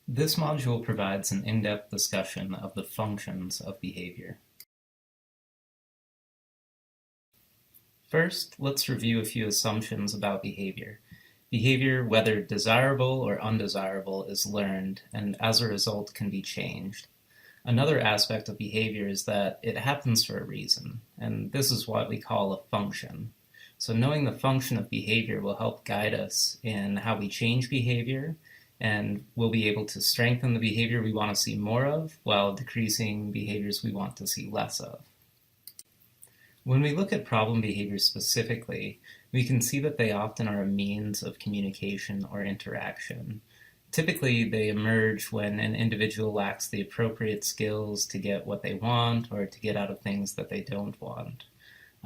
This module provides an in-depth discussion of the functions of behavior. First, let's review a few assumptions about behavior. Behavior, whether desirable or undesirable, is learned and as a result can be changed. Another aspect of behavior is that it happens for a reason, and this is what we call a function. So knowing the function of behavior will help guide us in how we change behavior, and we'll be able to strengthen the behavior we want to see more of while decreasing behaviors we want to see less of. When we look at problem behaviors specifically, we can see that they often are a means of communication or interaction. Typically, they emerge when an individual lacks the appropriate skills to get what they want or to get out of things that they don't want.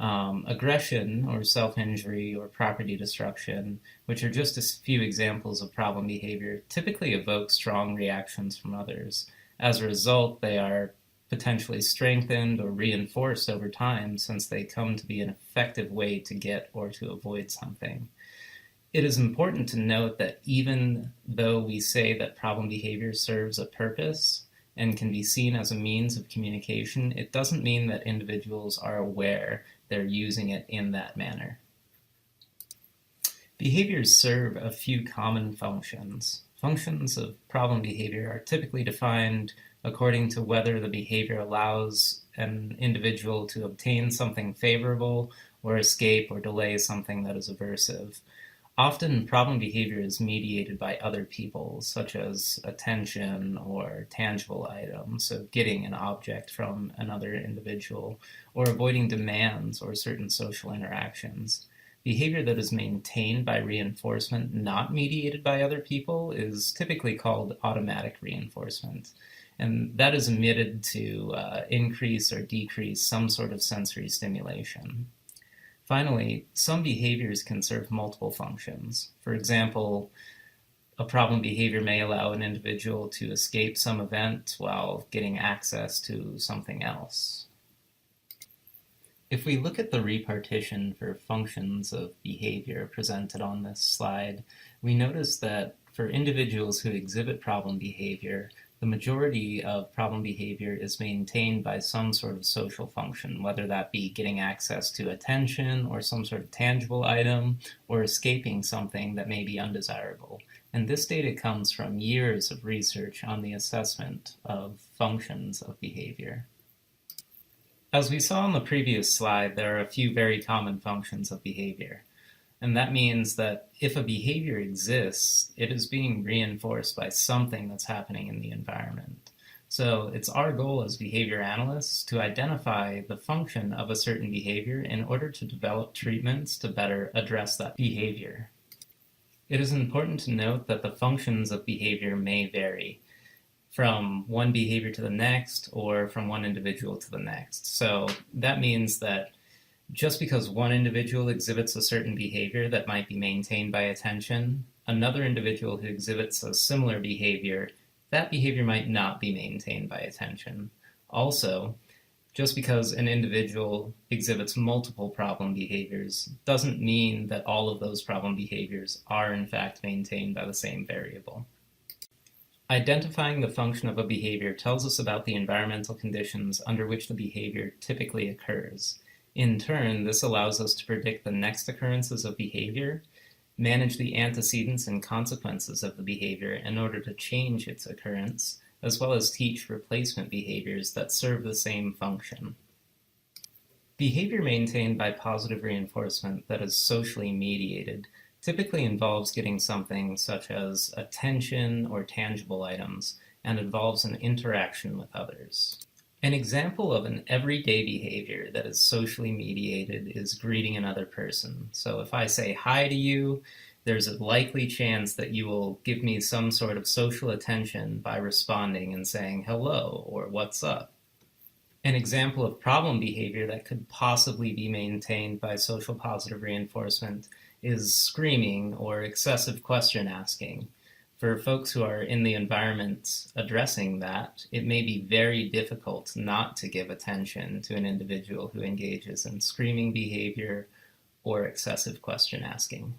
Aggression or self-injury or property destruction, which are just a few examples of problem behavior, typically evoke strong reactions from others. As a result, they are potentially strengthened or reinforced over time since they come to be an effective way to get or to avoid something. It is important to note that even though we say that problem behavior serves a purpose and can be seen as a means of communication, it doesn't mean that individuals are aware they're using it in that manner. Behaviors serve a few common functions. Functions of problem behavior are typically defined according to whether the behavior allows an individual to obtain something favorable or escape or delay something that is aversive. Often, problem behavior is mediated by other people, such as attention or tangible items, so getting an object from another individual, or avoiding demands or certain social interactions. Behavior that is maintained by reinforcement not mediated by other people is typically called automatic reinforcement, and that is emitted to increase or decrease some sort of sensory stimulation. Finally, some behaviors can serve multiple functions. For example, a problem behavior may allow an individual to escape some event while getting access to something else. If we look at the repartition for functions of behavior presented on this slide, we notice that for individuals who exhibit problem behavior, the majority of problem behavior is maintained by some sort of social function, whether that be getting access to attention or some sort of tangible item, or escaping something that may be undesirable. And this data comes from years of research on the assessment of functions of behavior. As we saw on the previous slide, there are a few very common functions of behavior. And that means that if a behavior exists, it is being reinforced by something that's happening in the environment. So it's our goal as behavior analysts to identify the function of a certain behavior in order to develop treatments to better address that behavior. It is important to note that the functions of behavior may vary from one behavior to the next or from one individual to the next. So that means that just because one individual exhibits a certain behavior that might be maintained by attention, another individual who exhibits a similar behavior, that behavior might not be maintained by attention. Also, just because an individual exhibits multiple problem behaviors doesn't mean that all of those problem behaviors are in fact maintained by the same variable. Identifying the function of a behavior tells us about the environmental conditions under which the behavior typically occurs. In turn, this allows us to predict the next occurrences of behavior, manage the antecedents and consequences of the behavior in order to change its occurrence, as well as teach replacement behaviors that serve the same function. Behavior maintained by positive reinforcement that is socially mediated typically involves getting something such as attention or tangible items, and involves an interaction with others. An example of an everyday behavior that is socially mediated is greeting another person. So if I say hi to you, there's a likely chance that you will give me some sort of social attention by responding and saying hello or what's up. An example of problem behavior that could possibly be maintained by social positive reinforcement is screaming or excessive question asking. For folks who are in the environment addressing that, it may be very difficult not to give attention to an individual who engages in screaming behavior or excessive question asking.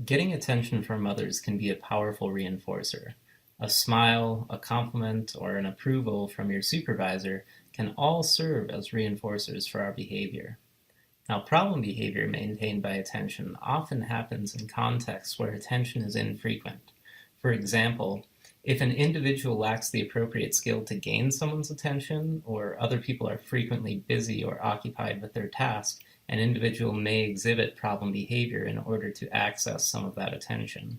Getting attention from others can be a powerful reinforcer. A smile, a compliment, or an approval from your supervisor can all serve as reinforcers for our behavior. Now, problem behavior maintained by attention often happens in contexts where attention is infrequent. For example, if an individual lacks the appropriate skill to gain someone's attention, or other people are frequently busy or occupied with their task, an individual may exhibit problem behavior in order to access some of that attention.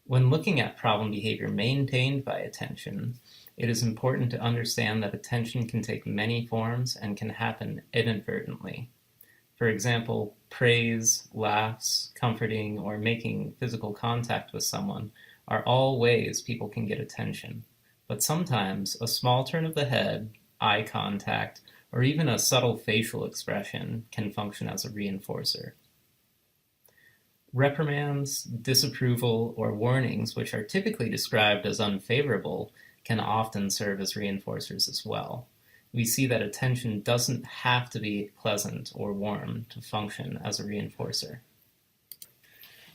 When looking at problem behavior maintained by attention, it is important to understand that attention can take many forms and can happen inadvertently. For example, praise, laughs, comforting, or making physical contact with someone are all ways people can get attention. But sometimes a small turn of the head, eye contact, or even a subtle facial expression can function as a reinforcer. Reprimands, disapproval, or warnings, which are typically described as unfavorable, can often serve as reinforcers as well. We see that attention doesn't have to be pleasant or warm to function as a reinforcer.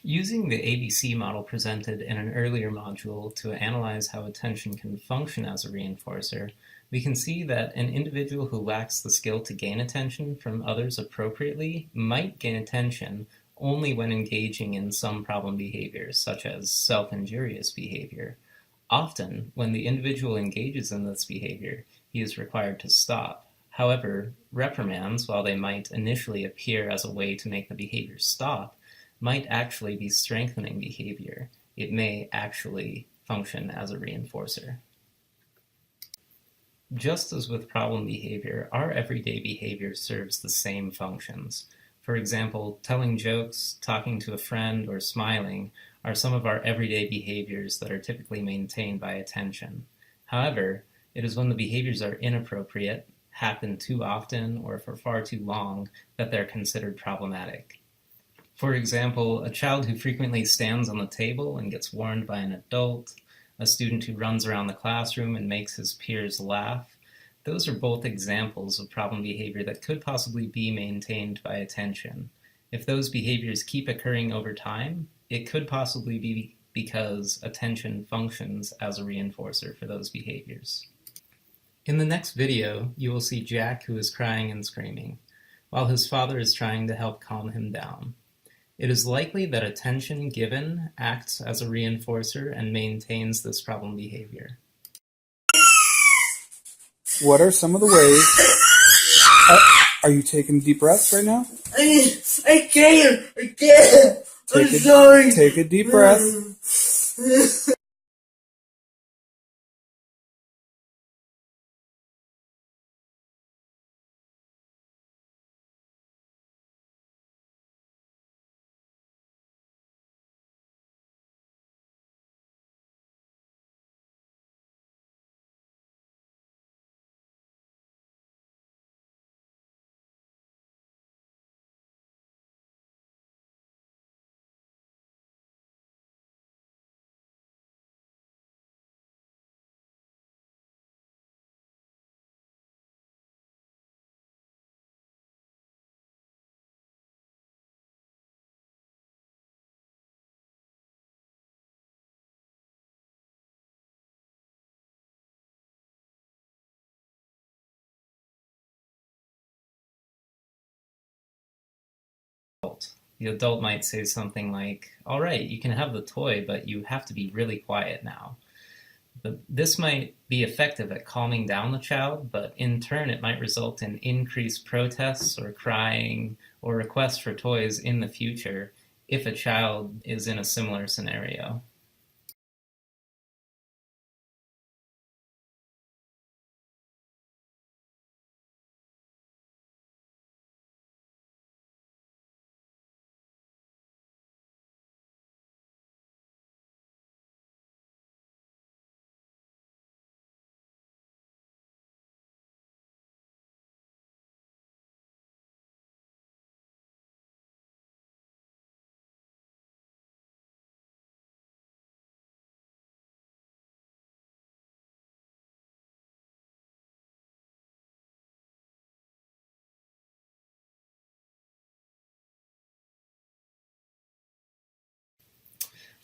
Using the ABC model presented in an earlier module to analyze how attention can function as a reinforcer, we can see that an individual who lacks the skill to gain attention from others appropriately might gain attention only when engaging in some problem behaviors, such as self-injurious behavior. Often, when the individual engages in this behavior, he is required to stop. However, reprimands, while they might initially appear as a way to make the behavior stop, might actually be strengthening behavior. It may actually function as a reinforcer. Just as with problem behavior, our everyday behavior serves the same functions. For example, telling jokes, talking to a friend, or smiling are some of our everyday behaviors that are typically maintained by attention. However, it is when the behaviors are inappropriate, happen too often, or for far too long that they're considered problematic. For example, a child who frequently stands on the table and gets warned by an adult, a student who runs around the classroom and makes his peers laugh. Those are both examples of problem behavior that could possibly be maintained by attention. If those behaviors keep occurring over time, it could possibly be because attention functions as a reinforcer for those behaviors. In the next video, you will see Jack, who is crying and screaming, while his father is trying to help calm him down. It is likely that attention given acts as a reinforcer and maintains this problem behavior. What are some of the ways? Are you taking deep breaths right now? I can't. I'm sorry. Take a deep breath. The adult might say something like, "All right, you can have the toy, but you have to be really quiet now." This might be effective at calming down the child, but in turn it might result in increased protests or crying or requests for toys in the future if a child is in a similar scenario.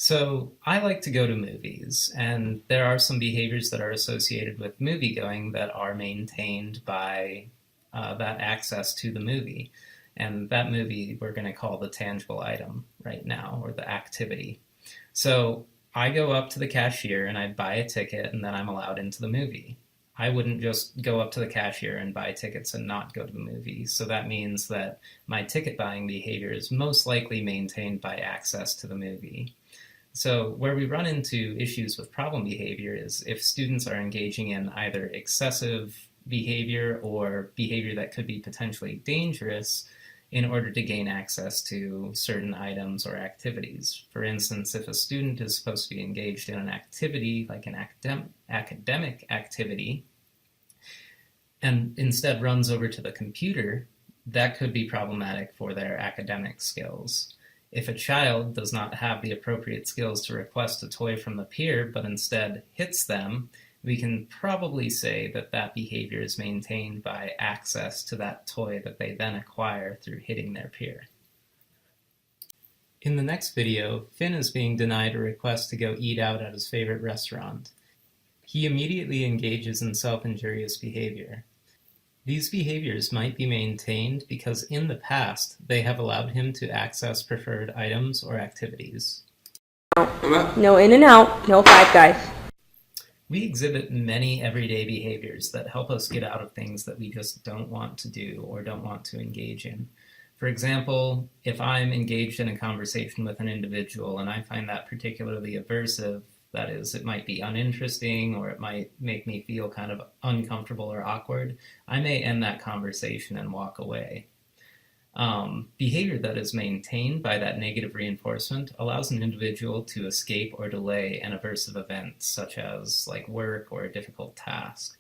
So I like to go to movies, and there are some behaviors that are associated with movie going that are maintained by that access to the movie. And that movie we're going to call the tangible item right now, or the activity. So I go up to the cashier and I buy a ticket, and then I'm allowed into the movie. I wouldn't just go up to the cashier and buy tickets and not go to the movie. So that means that my ticket buying behavior is most likely maintained by access to the movie. So where we run into issues with problem behavior is if students are engaging in either excessive behavior or behavior that could be potentially dangerous in order to gain access to certain items or activities. For instance, if a student is supposed to be engaged in an activity like an academic activity and instead runs over to the computer, that could be problematic for their academic skills. If a child does not have the appropriate skills to request a toy from the peer, but instead hits them, we can probably say that that behavior is maintained by access to that toy that they then acquire through hitting their peer. In the next video, Finn is being denied a request to go eat out at his favorite restaurant. He immediately engages in self-injurious behavior. These behaviors might be maintained because in the past they have allowed him to access preferred items or activities. No in and out, no Five Guys. We exhibit many everyday behaviors that help us get out of things that we just don't want to do or don't want to engage in. For example, if I'm engaged in a conversation with an individual and I find that particularly aversive, that is, it might be uninteresting or it might make me feel kind of uncomfortable or awkward, I may end that conversation and walk away. Behavior that is maintained by that negative reinforcement allows an individual to escape or delay an aversive event, such as like work or a difficult task.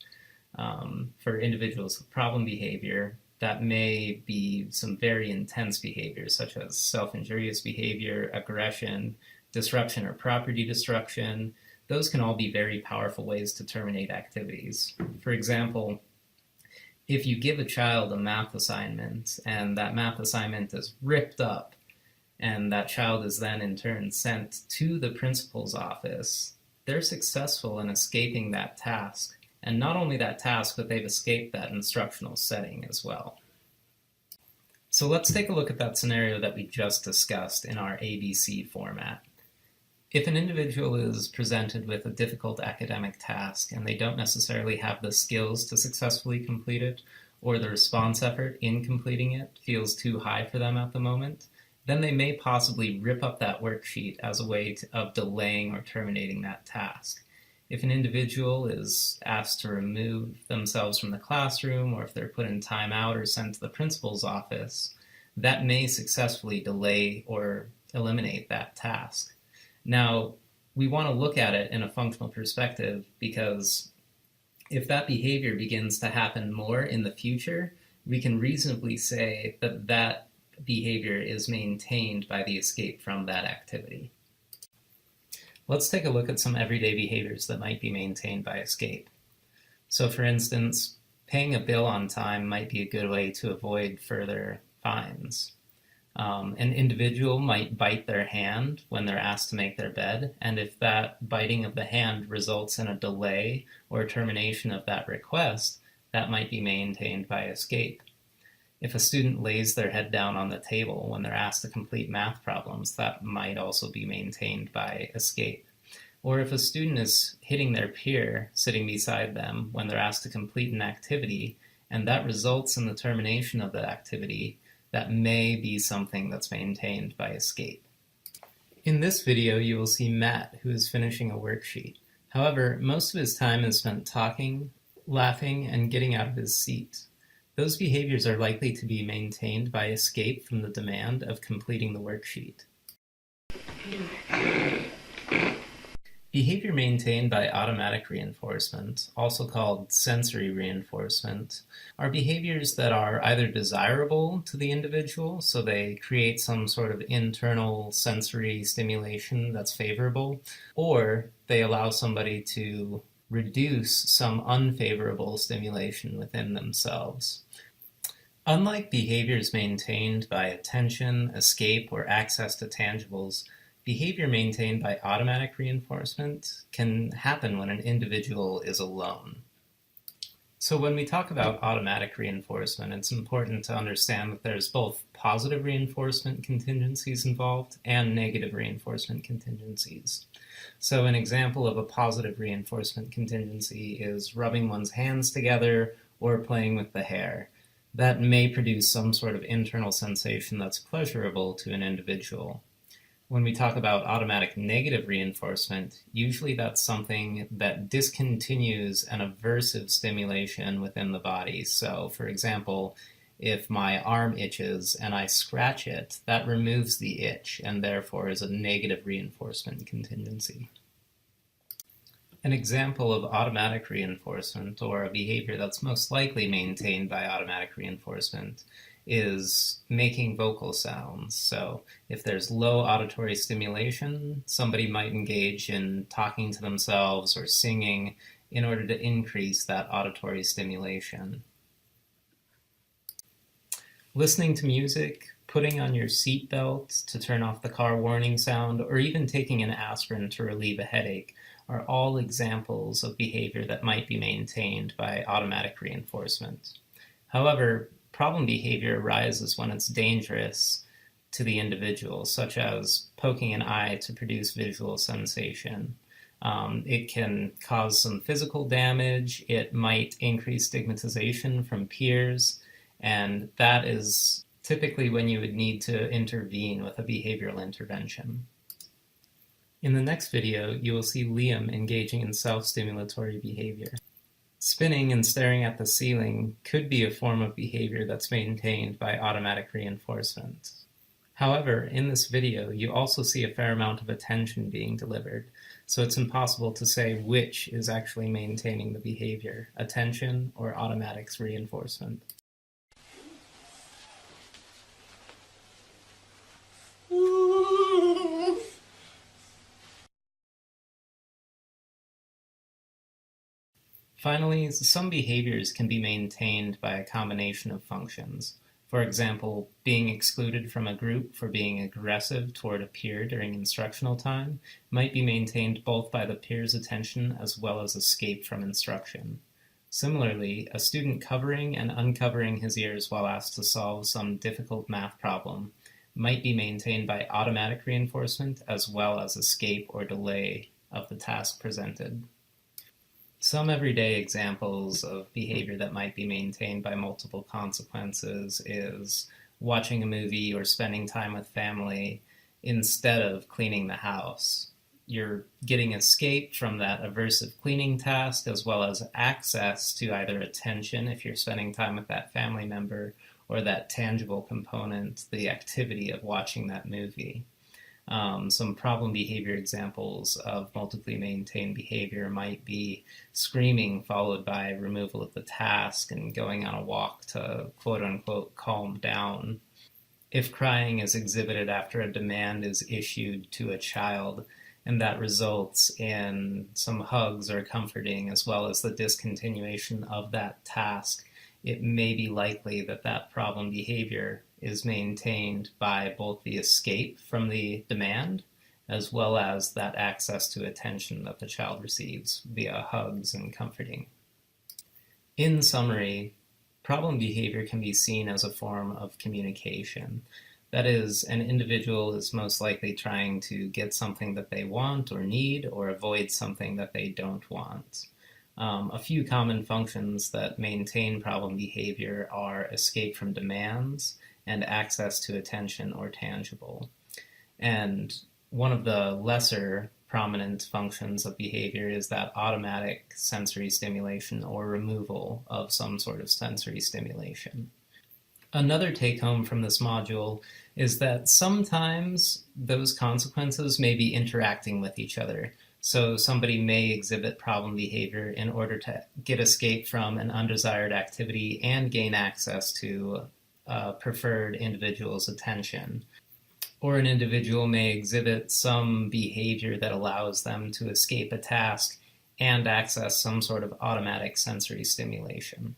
For individuals with problem behavior, that may be some very intense behaviors, such as self-injurious behavior, aggression, disruption or property destruction. Those can all be very powerful ways to terminate activities. For example, if you give a child a math assignment and that math assignment is ripped up and that child is then in turn sent to the principal's office, they're successful in escaping that task. And not only that task, but they've escaped that instructional setting as well. So let's take a look at that scenario that we just discussed in our ABC format. If an individual is presented with a difficult academic task and they don't necessarily have the skills to successfully complete it, or the response effort in completing it feels too high for them at the moment, then they may possibly rip up that worksheet as a way of delaying or terminating that task. If an individual is asked to remove themselves from the classroom, or if they're put in timeout or sent to the principal's office, that may successfully delay or eliminate that task. Now, we want to look at it in a functional perspective because if that behavior begins to happen more in the future, we can reasonably say that that behavior is maintained by the escape from that activity. Let's take a look at some everyday behaviors that might be maintained by escape. So for instance, paying a bill on time might be a good way to avoid further fines. An individual might bite their hand when they're asked to make their bed, and if that biting of the hand results in a delay or termination of that request, that might be maintained by escape. If a student lays their head down on the table when they're asked to complete math problems, that might also be maintained by escape. Or if a student is hitting their peer sitting beside them when they're asked to complete an activity, and that results in the termination of the activity, that may be something that's maintained by escape. In this video, you will see Matt, who is finishing a worksheet. However, most of his time is spent talking, laughing, and getting out of his seat. Those behaviors are likely to be maintained by escape from the demand of completing the worksheet. Behavior maintained by automatic reinforcement, also called sensory reinforcement, are behaviors that are either desirable to the individual, so they create some sort of internal sensory stimulation that's favorable, or they allow somebody to reduce some unfavorable stimulation within themselves. Unlike behaviors maintained by attention, escape, or access to tangibles, Behavior maintained by automatic reinforcement can happen when an individual is alone. So when we talk about automatic reinforcement, it's important to understand that there's both positive reinforcement contingencies involved and negative reinforcement contingencies. So an example of a positive reinforcement contingency is rubbing one's hands together or playing with the hair. That may produce some sort of internal sensation that's pleasurable to an individual. When we talk about automatic negative reinforcement, usually that's something that discontinues an aversive stimulation within the body. So, for example, if my arm itches and I scratch it, that removes the itch and therefore is a negative reinforcement contingency. An example of automatic reinforcement, or a behavior that's most likely maintained by automatic reinforcement, is making vocal sounds. So if there's low auditory stimulation, somebody might engage in talking to themselves or singing in order to increase that auditory stimulation. Listening to music, putting on your seatbelt to turn off the car warning sound, or even taking an aspirin to relieve a headache are all examples of behavior that might be maintained by automatic reinforcement. However, problem behavior arises when it's dangerous to the individual, such as poking an eye to produce visual sensation. It can cause some physical damage, it might increase stigmatization from peers, and that is typically when you would need to intervene with a behavioral intervention. In the next video, you will see Liam engaging in self-stimulatory behavior. Spinning and staring at the ceiling could be a form of behavior that's maintained by automatic reinforcement. However, in this video, you also see a fair amount of attention being delivered, so it's impossible to say which is actually maintaining the behavior, attention or automatic reinforcement. Finally, some behaviors can be maintained by a combination of functions. For example, being excluded from a group for being aggressive toward a peer during instructional time might be maintained both by the peer's attention as well as escape from instruction. Similarly, a student covering and uncovering his ears while asked to solve some difficult math problem might be maintained by automatic reinforcement as well as escape or delay of the task presented. Some everyday examples of behavior that might be maintained by multiple consequences is watching a movie or spending time with family instead of cleaning the house. You're getting escape from that aversive cleaning task as well as access to either attention if you're spending time with that family member or that tangible component, the activity of watching that movie. Some problem behavior examples of multiply maintained behavior might be screaming followed by removal of the task and going on a walk to quote-unquote calm down. If crying is exhibited after a demand is issued to a child, and that results in some hugs or comforting as well as the discontinuation of that task, it may be likely that that problem behavior is maintained by both the escape from the demand as well as that access to attention that the child receives via hugs and comforting. In summary, problem behavior can be seen as a form of communication. That is, an individual is most likely trying to get something that they want or need or avoid something that they don't want. A few common functions that maintain problem behavior are escape from demands and access to attention or tangible. And one of the lesser prominent functions of behavior is that automatic sensory stimulation or removal of some sort of sensory stimulation. Another take-home from this module is that sometimes those consequences may be interacting with each other. So somebody may exhibit problem behavior in order to get escape from an undesired activity and gain access to a preferred individual's attention. Or an individual may exhibit some behavior that allows them to escape a task and access some sort of automatic sensory stimulation.